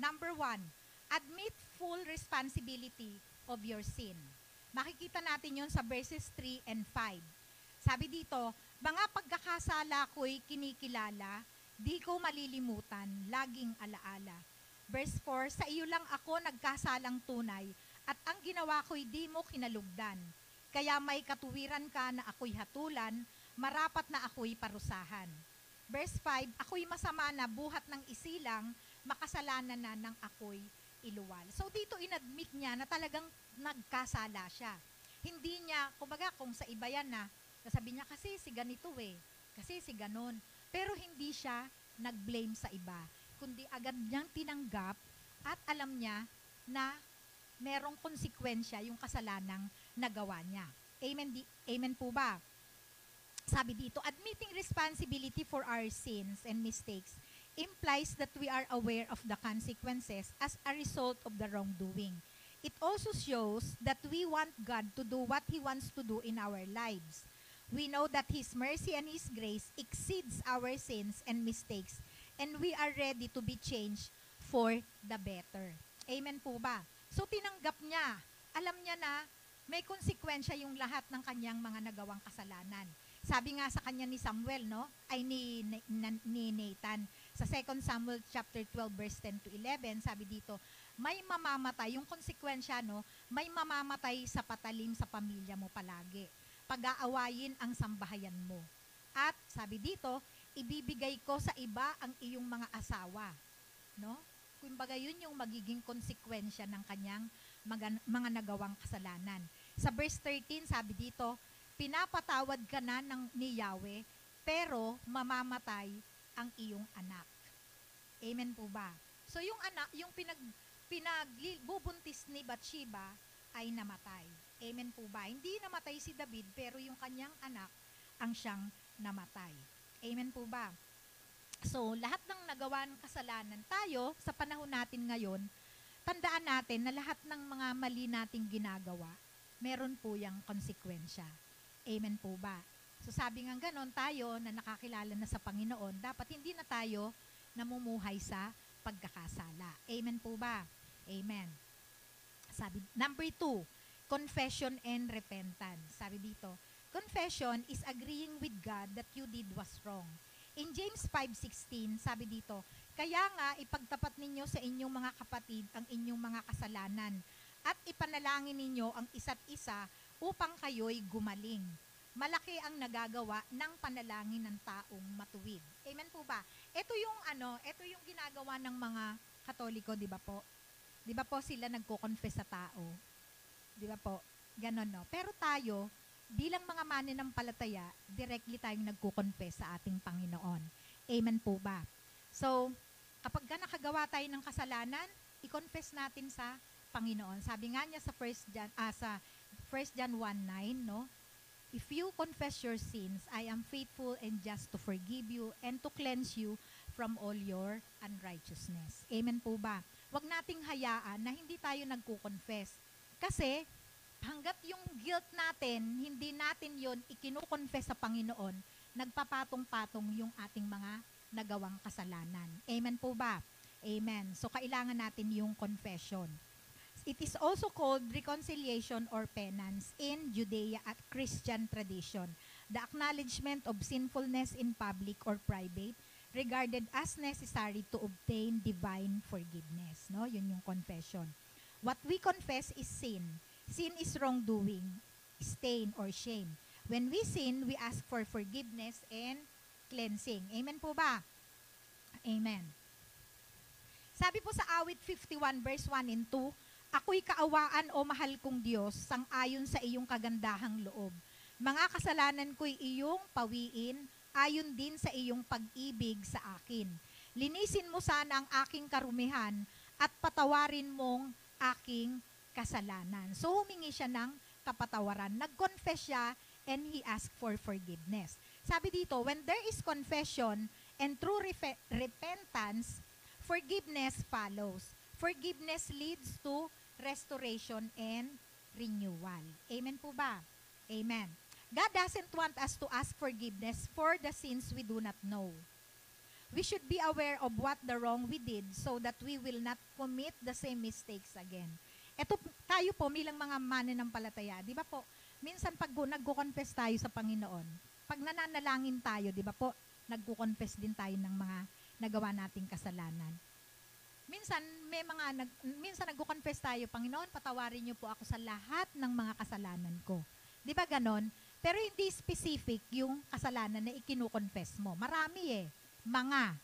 number 1, admit full responsibility of your sin. Makikita natin yon sa verses 3 and 5. Sabi dito, mga pagkakasala ko'y kinikilala, di ko malilimutan, laging alaala. Verse 4, sa iyo lang ako nagkasalang tunay, at ang ginawa ko'y di mo kinalugdan. Kaya may katuwiran ka na ako'y hatulan, marapat na ako'y parusahan. Verse 5, ako'y masama na buhat ng isilang, makasalanan na ng ako'y iluwal. So dito inadmit niya na talagang nagkasala siya. Hindi niya, kumbaga kung sa iba yan na, sabi niya kasi si ganito kasi si ganon. Pero hindi siya nag-blame sa iba, kundi agad niyang tinanggap at alam niya na merong konsekwensya yung kasalanang nagawa niya. Amen po ba? Sabi dito, admitting responsibility for our sins and mistakes implies that we are aware of the consequences as a result of the wrongdoing. It also shows that we want God to do what He wants to do in our lives. We know that His mercy and His grace exceeds our sins and mistakes, and we are ready to be changed for the better. Amen po ba? So tinanggap niya, alam niya na may konsekwensya yung lahat ng kanyang mga nagawang kasalanan. Sabi nga sa kanya ni Samuel, no? Ay ni Nathan. Sa 2 Samuel chapter 12 verse 10 to 11, sabi dito, may mamamatay, yung konsekwensya, no? May mamamatay sa patalim sa pamilya mo palagi. Pag-aawayin ang sambahayan mo. At sabi dito, ibibigay ko sa iba ang iyong mga asawa, no? Kumbaga yun yung magiging konsekwensya ng kanyang mga nagawang kasalanan. Sa verse 13, sabi dito, pinapatawad ka na ni Yahweh, pero mamamatay ang iyong anak. Amen po ba? So yung anak, yung pinagbubuntis ni Bathsheba ay namatay. Amen po ba? Hindi namatay si David, pero yung kanyang anak ang siyang namatay. Amen po ba? So, lahat ng nagawa ng kasalanan tayo, sa panahon natin ngayon, tandaan natin na lahat ng mga mali nating ginagawa, meron po yung konsekwensya. Amen po ba? So, sabi nga ganon, tayo na nakakilala na sa Panginoon, dapat hindi na tayo namumuhay sa pagkakasala. Amen po ba? Amen. Sabi, number 2, confession and repentance. Sabi dito, confession is agreeing with God that you did was wrong. In James 5:16, sabi dito, kaya nga ipagtapat ninyo sa inyong mga kapatid ang inyong mga kasalanan at ipanalangin ninyo ang isa't isa upang kayo'y gumaling. Malaki ang nagagawa ng panalangin ng taong matuwid. Amen po ba? Ito yung ginagawa ng mga Katoliko, di ba po? Di ba po sila nagko-confess sa tao? Di ba po? Ganon, no? Pero tayo, bilang mga mananampalataya, directly tayong nagko-confess sa ating Panginoon. Amen po ba? So, kapag nakagawa tayo ng kasalanan, i-confess natin sa Panginoon. Sabi nga niya sa 1 John 1:9, no? If you confess your sins, I am faithful and just to forgive you and to cleanse you from all your unrighteousness. Amen po ba? Huwag nating hayaan na hindi tayo nagko-confess. Kasi, hanggat yung guilt natin, hindi natin yon ikino-confess sa Panginoon, nagpapatong-patong yung ating mga nagawang kasalanan. Amen po ba? Amen. So, kailangan natin yung confession. It is also called reconciliation or penance in Judea at Christian tradition. The acknowledgement of sinfulness in public or private regarded as necessary to obtain divine forgiveness. No? Yun yung confession. What we confess is sin. Sin is wrongdoing, stain, or shame. When we sin, we ask for forgiveness and cleansing. Amen po ba? Amen. Sabi po sa awit 51 verse 1 and 2, ako'y kaawaan o mahal kong Diyos, sang-ayon sa iyong kagandahang loob. Mga kasalanan ko'y iyong pawiin, ayon din sa iyong pag-ibig sa akin. Linisin mo sana ang aking karumihan at patawarin mong aking kasalanan. So humingi siya ng kapatawaran. Nag-confess siya and he asked for forgiveness. Sabi dito, when there is confession and true repentance, forgiveness follows. Forgiveness leads to restoration and renewal. Amen po ba? Amen. God doesn't want us to ask forgiveness for the sins we do not know. We should be aware of what the wrong we did so that we will not commit the same mistakes again. Ito tayo po bilang mga mananampalataya, di ba po, minsan pag nagko-confess tayo sa Panginoon, pag nananalangin tayo, di ba po, nagko-confess din tayo ng mga nagawa nating kasalanan. Minsan nagko-confess tayo, Panginoon, patawarin niyo po ako sa lahat ng mga kasalanan ko. Di ba ganon? Pero hindi specific yung kasalanan na ikinu-confess mo. Marami mga,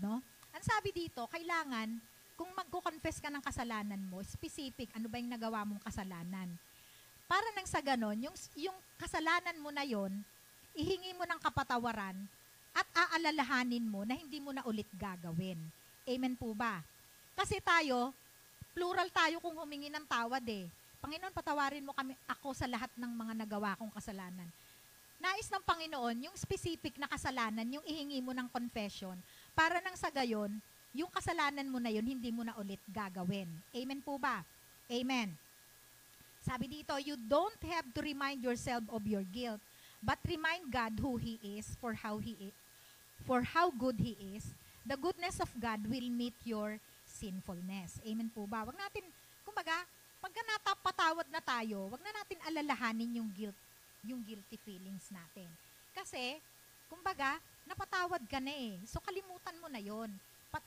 no? Ang sabi dito, kailangan, kung magko-confess ka ng kasalanan mo, specific, ano ba yung nagawa mong kasalanan? Para nang sa ganon, yung kasalanan mo na yon, ihingi mo ng kapatawaran at aalalahanin mo na hindi mo na ulit gagawin. Amen po ba? Kasi tayo, plural tayo kung humingi ng tawad Panginoon, patawarin mo ako sa lahat ng mga nagawa kong kasalanan. Nais ng Panginoon, yung specific na kasalanan, yung ihingi mo ng confession, para nang sa gayon, yung kasalanan mo na yun, hindi mo na ulit gagawin. Amen po ba? Amen. Sabi dito, you don't have to remind yourself of your guilt, but remind God who He is, for how good He is. The goodness of God will meet your sinfulness. Amen po ba? Wag natin, kumbaga, pagka natapatawad na tayo, wag na natin alalahanin yung guilty feelings natin. Kasi, kumbaga, napatawad ka na So, kalimutan mo na yon.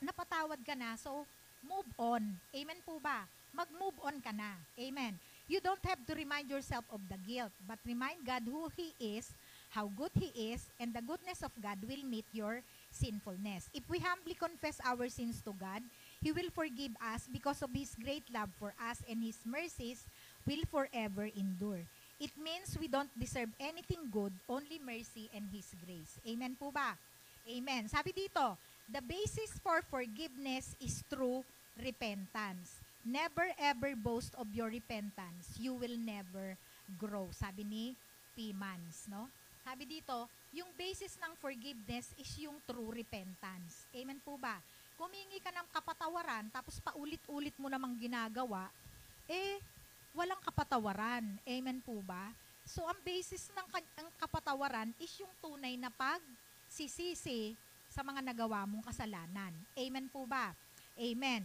Napatawad ka na, so, move on. Amen po ba? Mag-move on ka na. Amen. You don't have to remind yourself of the guilt, but remind God who He is, how good He is, and the goodness of God will meet your sinfulness. If we humbly confess our sins to God, He will forgive us because of His great love for us, and His mercies will forever endure. It means we don't deserve anything good, only mercy and His grace. Amen po ba? Amen. Sabi dito, the basis for forgiveness is true repentance. Never ever boast of your repentance. You will never grow. Sabi ni P. Mans, no? Sabi dito, yung basis ng forgiveness is yung true repentance. Amen po ba? Kumingi ka ng kapatawaran, tapos paulit-ulit mo namang ginagawa, walang kapatawaran. Amen po ba? So, ang basis ng kapatawaran is yung tunay na pagsisisi sa mga nagawa mong kasalanan. Amen po ba? Amen.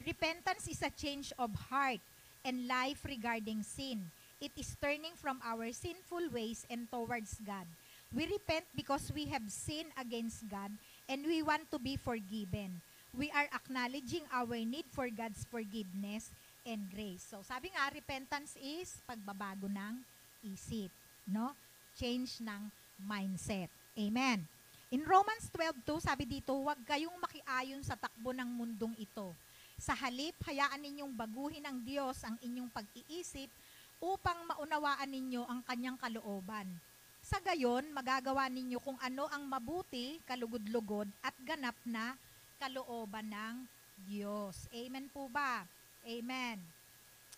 Repentance is a change of heart and life regarding sin. It is turning from our sinful ways and towards God. We repent because we have sinned against God and we want to be forgiven. We are acknowledging our need for God's forgiveness and grace. So, sabi nga, repentance is pagbabago ng isip, no? Change ng mindset. Amen. In Romans 12:2, sabi dito, huwag kayong makiayon sa takbo ng mundong ito. Sa halip, hayaan ninyong baguhin ng Diyos ang inyong pag-iisip upang maunawaan ninyo ang kanyang kalooban. Sa gayon, magagawa ninyo kung ano ang mabuti, kalugod-lugod, at ganap na kalooban ng Diyos. Amen po ba? Amen.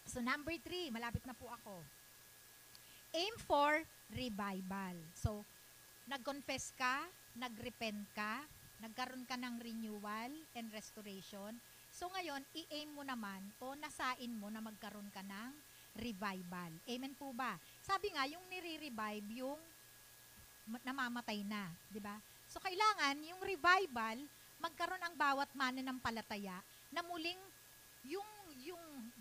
So number 3, malapit na po ako. Aim for revival. So, nag-confess ka, nag-repent ka, nagkaroon ka ng renewal and restoration. So ngayon, i-aim mo naman o nasain mo na magkaroon ka ng revival. Amen po ba? Sabi nga, yung nire-revive, yung namamatay na, di ba? So kailangan, yung revival, magkaroon ang bawat mananampalataya na muling yung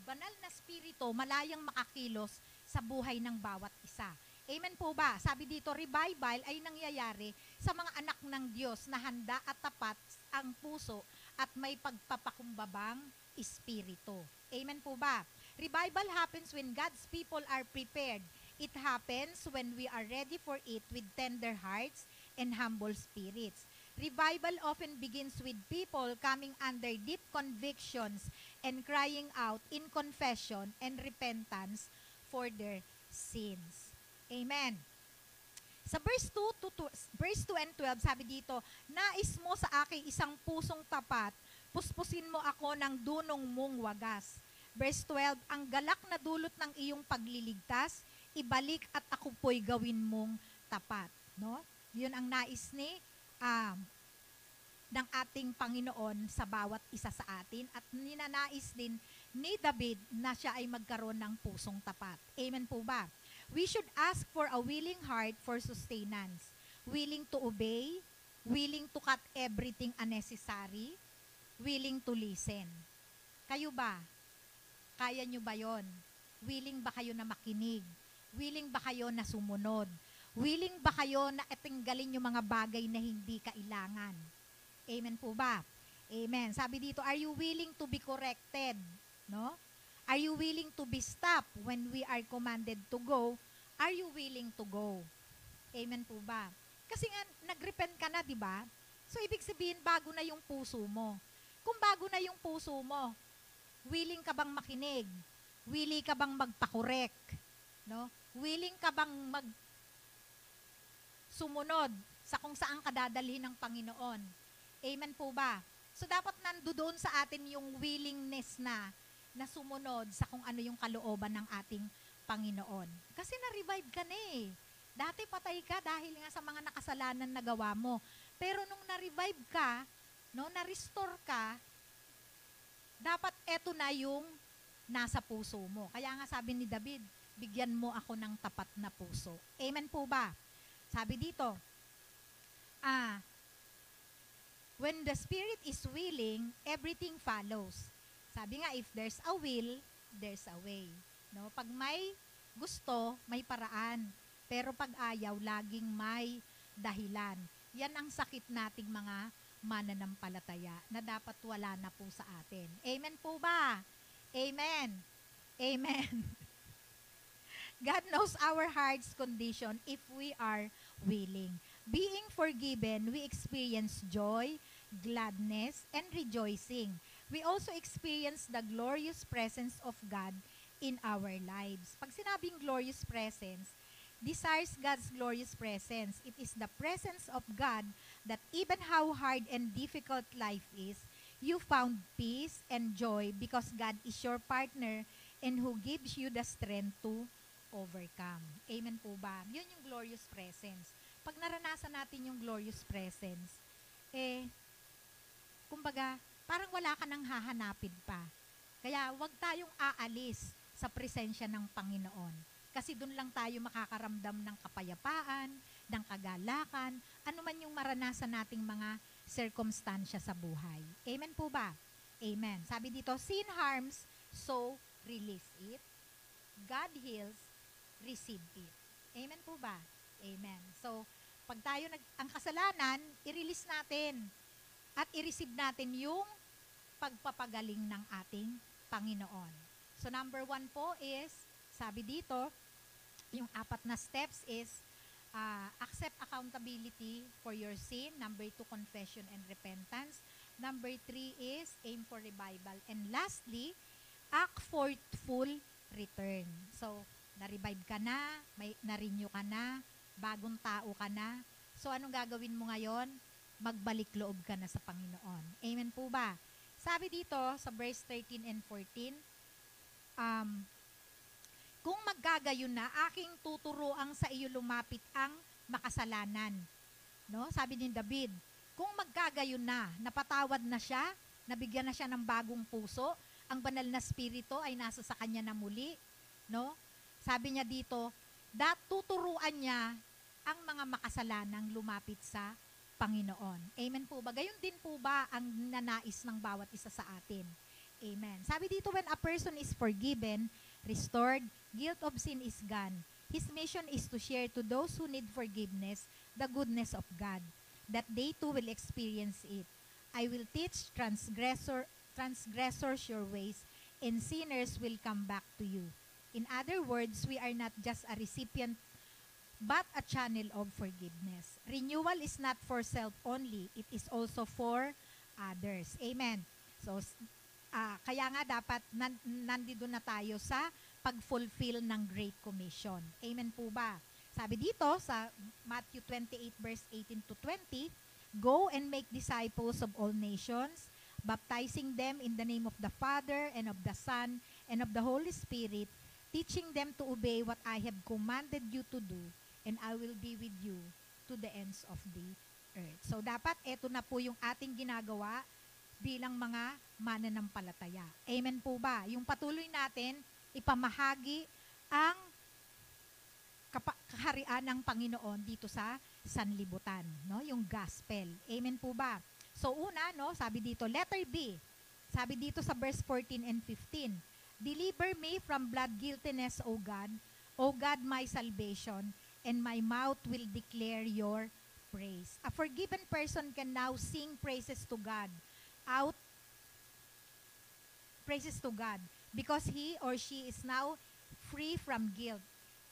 banal na spirito malayang makakilos sa buhay ng bawat isa. Amen po ba? Sabi dito, revival ay nangyayari sa mga anak ng Diyos na handa at tapat ang puso at may pagpapakumbabang espiritu. Amen po ba? Revival happens when God's people are prepared. It happens when we are ready for it with tender hearts and humble spirits. Revival often begins with people coming under deep convictions and crying out in confession and repentance for their sins. Amen. Sa verse 2 and 12, sabi dito, nais mo sa akin isang pusong tapat, puspusin mo ako ng dunong mong wagas. Verse 12, ang galak na dulot ng iyong pagliligtas, ibalik at ako po'y gawin mong tapat. No? Yun ang nais ng ating Panginoon sa bawat isa sa atin at ninanais din ni David na siya ay magkaroon ng pusong tapat. Amen po ba? We should ask for a willing heart for sustenance, willing to obey, willing to cut everything unnecessary, willing to listen. Kayo ba? Kaya nyo ba yon? Willing ba kayo na makinig? Willing ba kayo na sumunod? Willing ba kayo na itinggalin yung mga bagay na hindi kailangan? Amen po ba? Amen. Sabi dito, are you willing to be corrected? No? Are you willing to be stopped when we are commanded to go? Are you willing to go? Amen po ba? Kasi nga, nag-repent ka na, di ba? So, ibig sabihin, bago na yung puso mo. Kung bago na yung puso mo, willing ka bang makinig? Willing ka bang magpakorek? No? Willing ka bang sumunod sa kung saan ka dadalhin ng Panginoon? Amen po ba? So, dapat nandoon sa atin yung willingness na sumunod sa kung ano yung kalooban ng ating Panginoon. Kasi na-revive ka na eh. Dati patay ka dahil nga sa mga nakasalanan na gawa mo. Pero nung na-revive ka, no, na-restore ka, dapat eto na yung nasa puso mo. Kaya nga sabi ni David, bigyan mo ako ng tapat na puso. Amen po ba? Sabi dito, when the Spirit is willing, everything follows. Sabi nga, if there's a will, there's a way. No? Pag may gusto, may paraan. Pero pag ayaw, laging may dahilan. Yan ang sakit nating mga mananampalataya na dapat wala na po sa atin. Amen po ba? Amen. Amen. God knows our heart's condition if we are willing. Being forgiven, we experience joy, gladness, and rejoicing. We also experience the glorious presence of God in our lives. Pag sinabing glorious presence, desires God's glorious presence. It is the presence of God that even how hard and difficult life is, you found peace and joy because God is your partner and who gives you the strength to overcome. Amen po ba? Yun yung glorious presence. Pag naranasan natin yung glorious presence, kumbaga, parang wala ka nang hahanapin pa. Kaya wag tayong aalis sa presensya ng Panginoon. Kasi doon lang tayo makakaramdam ng kapayapaan, ng kagalakan, ano man yung maranasan nating mga circumstansya sa buhay. Amen po ba? Amen. Sabi dito, sin harms, so release it. God heals, receive it. Amen po ba? Amen. So, pag tayo ang kasalanan, i-release natin at i-receive natin yung pagpapagaling ng ating Panginoon. So, number 1 po is, sabi dito, yung 4 na steps is, accept accountability for your sin. Number 2, confession and repentance. Number 3 is, aim for revival. And lastly, act for full return. So, na-revive ka na, na-renew ka na, bagong tao ka na. So, anong gagawin mo ngayon? Magbalik loob ka na sa Panginoon. Amen po ba? Sabi dito sa verse 13 and 14, kung maggagayon na, aking tuturuang sa iyo lumapit ang makasalanan. No? Sabi ni David, kung maggagayon na, napatawad na siya, nabigyan na siya ng bagong puso, ang banal na spirito ay nasa sa kanya na muli, no? Sabi niya dito, tuturuan niya ang mga makasalanang lumapit sa Panginoon. Amen po ba? Gayon din po ba ang nanais ng bawat isa sa atin? Amen. Sabi dito, when a person is forgiven, restored, guilt of sin is gone. His mission is to share to those who need forgiveness the goodness of God, that they too will experience it. I will teach transgressors your ways, and sinners will come back to you. In other words, we are not just a recipient, but a channel of forgiveness. Renewal is not for self only, it is also for others. Amen. So, kaya nga dapat nandito na tayo sa pag-fulfill ng Great Commission. Amen po ba? Sabi dito sa Matthew 28 verse 18 to 20, go and make disciples of all nations, baptizing them in the name of the Father and of the Son and of the Holy Spirit, teaching them to obey what I have commanded you to do, and I will be with you to the ends of the earth. So dapat ito na po yung ating ginagawa bilang mga mananampalataya. Amen po ba? Yung patuloy natin ipamahagi ang kaharian ng Panginoon dito sa sanlibutan, no? Yung gospel. Amen po ba? So una, no, sabi dito, letter B. Sabi dito sa verse 14 and 15, deliver me from blood guiltiness, O God my salvation, and my mouth will declare your praise. A forgiven person can now sing praises to God because he or she is now free from guilt.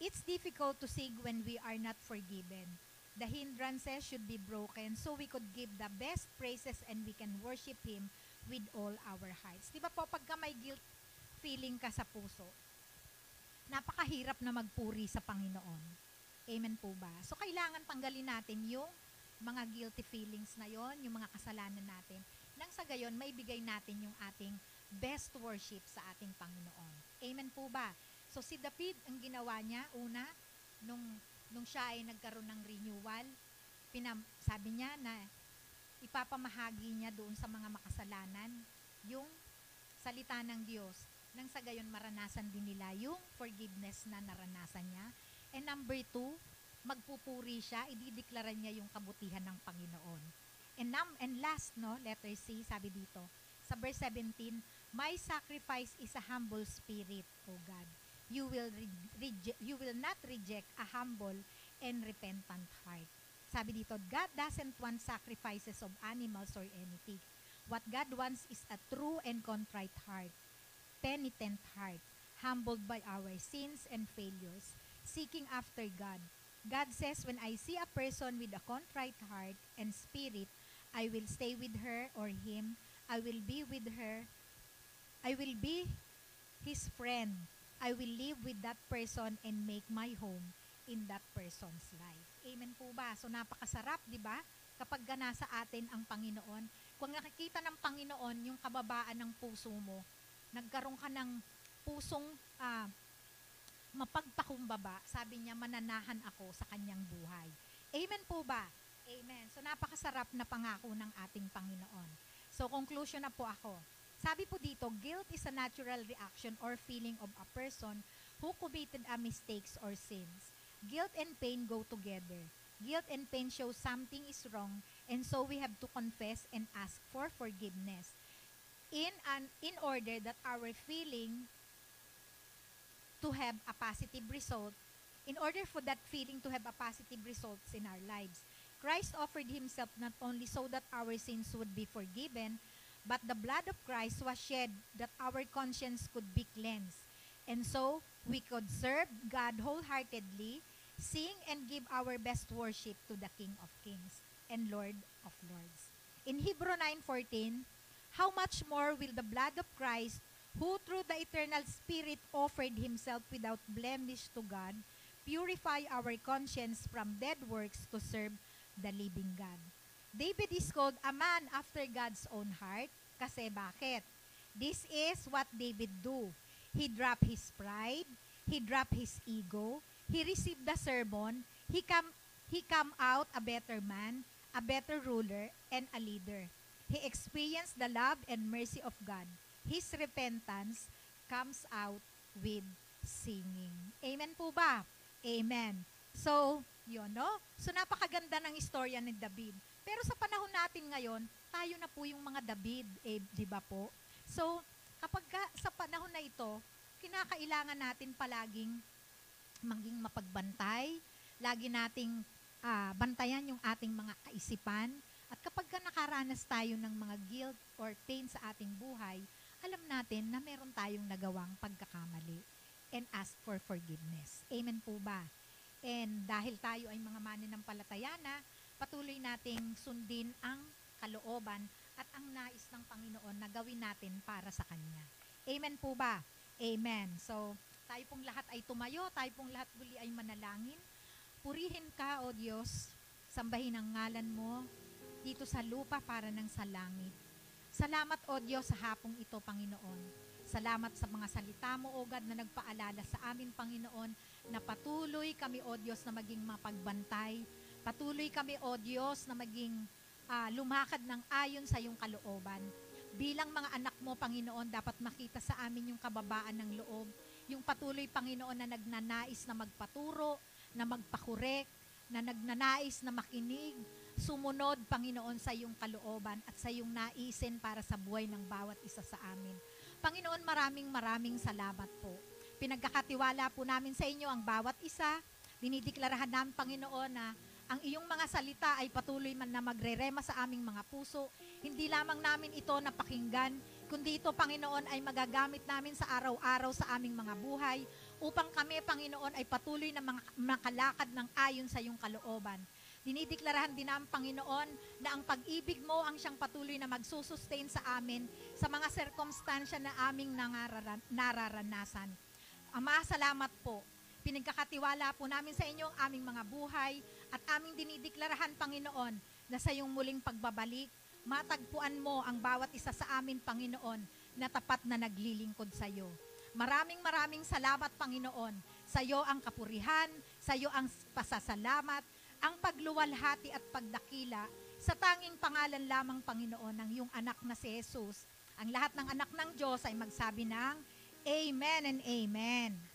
It's difficult to sing when we are not forgiven. The hindrances should be broken so we could give the best praises and we can worship Him with all our hearts. Di ba po, pagka may guilt feeling ka sa puso, napakahirap na magpuri sa Panginoon. Amen po ba? So, kailangan tanggalin natin yung mga guilty feelings na yon, yung mga kasalanan natin, nang sa gayon, maibigay natin yung ating best worship sa ating Panginoon. Amen po ba? So, si David, ang ginawa niya, una, nung siya ay nagkaroon ng renewal, sabi niya na ipapamahagi niya doon sa mga makasalanan yung salita ng Diyos, nang sa gayon maranasan din nila yung forgiveness na naranasan niya. And number 2, magpupuri siya, idideklara niya yung kabutihan ng Panginoon. And last, no, letter C, sabi dito, sa verse 17, my sacrifice is a humble spirit, O God. You will not reject a humble and repentant heart. Sabi dito, God doesn't want sacrifices of animals or anything. What God wants is a true and contrite heart, penitent heart, humbled by our sins and failures, seeking after God. God says, when I see a person with a contrite heart and spirit, I will stay with her or him. I will be with her. I will be his friend. I will live with that person and make my home in that person's life. Amen po ba? So napakasarap, di ba? Kapag nasa atin ang Panginoon, kung nakikita ng Panginoon yung kababaan ng puso mo, nagkaroon ka ng pusong mapagpakumbaba, sabi niya, mananahan ako sa kanyang buhay. Amen po ba? Amen. So napakasarap na pangako ng ating Panginoon. So conclusion na po ako. Sabi po dito, guilt is a natural reaction or feeling of a person who committed a mistakes or sins. Guilt and pain go together. Guilt and pain show something is wrong, and so we have to confess and ask for forgiveness. In order that our feeling to have a positive result, in order for that feeling to have a positive results in our lives, Christ offered Himself not only so that our sins would be forgiven, but the blood of Christ was shed that our conscience could be cleansed. And so, we could serve God wholeheartedly, sing and give our best worship to the King of Kings and Lord of Lords. In Hebrews 9:14, how much more will the blood of Christ, who through the eternal Spirit offered Himself without blemish to God, purify our conscience from dead works to serve the living God. David is called a man after God's own heart. Kasi bakit? This is what David do. He dropped his pride. He dropped his ego. He received the sermon. He come out a better man, a better ruler, and a leader. He experienced the love and mercy of God. His repentance comes out with singing. Amen po ba? Amen. So, yun, no? So, napakaganda ng istorya ni David. Pero sa panahon natin ngayon, tayo na po yung mga David, di ba po? So, sa panahon na ito, kinakailangan natin palaging maging mapagbantay, lagi nating bantayan yung ating mga kaisipan, at kapag nakaranas tayo ng mga guilt or pain sa ating buhay, alam natin na meron tayong nagawang pagkakamali and ask for forgiveness. Amen po ba? And dahil tayo ay mga mananampalataya na, patuloy nating sundin ang kalooban at ang nais ng Panginoon na gawin natin para sa Kanya. Amen po ba? Amen. So, tayo pong lahat ay tumayo, tayo pong lahat muli ay manalangin. Purihin ka, O Diyos, sambahin ang ngalan mo dito sa lupa para ng sa langit. Salamat, O Diyos, sa hapong ito, Panginoon. Salamat sa mga salita mo, O God, na nagpaalala sa amin, Panginoon, na patuloy kami, O Diyos, na maging mapagbantay. Patuloy kami, O Diyos, na maging lumakad ng ayon sa iyong kalooban. Bilang mga anak mo, Panginoon, dapat makita sa amin yung kababaan ng loob, yung patuloy, Panginoon, na nagnanais na magpaturo, na magpakorek, na nagnanais na makinig, sumunod, Panginoon, sa iyong kalooban at sa iyong naisin para sa buhay ng bawat isa sa amin. Panginoon, maraming salamat po. Pinagkakatiwala po namin sa inyo ang bawat isa. Dinideklarahan namin, Panginoon, na ang iyong mga salita ay patuloy man na magrerema sa aming mga puso. Hindi lamang namin ito napakinggan, kundi ito, Panginoon, ay magagamit namin sa araw-araw sa aming mga buhay upang kami, Panginoon, ay patuloy na makalakad ng ayon sa iyong kalooban. Dinideklarahan din namin, Panginoon, na ang pag-ibig mo ang siyang patuloy na magsusustain sa amin sa mga sirkumstansya na aming nararanasan. Ama, salamat po. Pinagkakatiwala po namin sa inyo ang aming mga buhay at aming dinideklarahan, Panginoon, na sa iyong muling pagbabalik, matagpuan mo ang bawat isa sa amin, Panginoon, na tapat na naglilingkod sa iyo. Maraming salamat, Panginoon. Sa iyo ang kapurihan, sa iyo ang pasasalamat, ang pagluwalhati at pagdakila sa tanging pangalan lamang, Panginoon, ng iyong anak na si Jesus. Ang lahat ng anak ng Diyos ay magsabi ng Amen and Amen.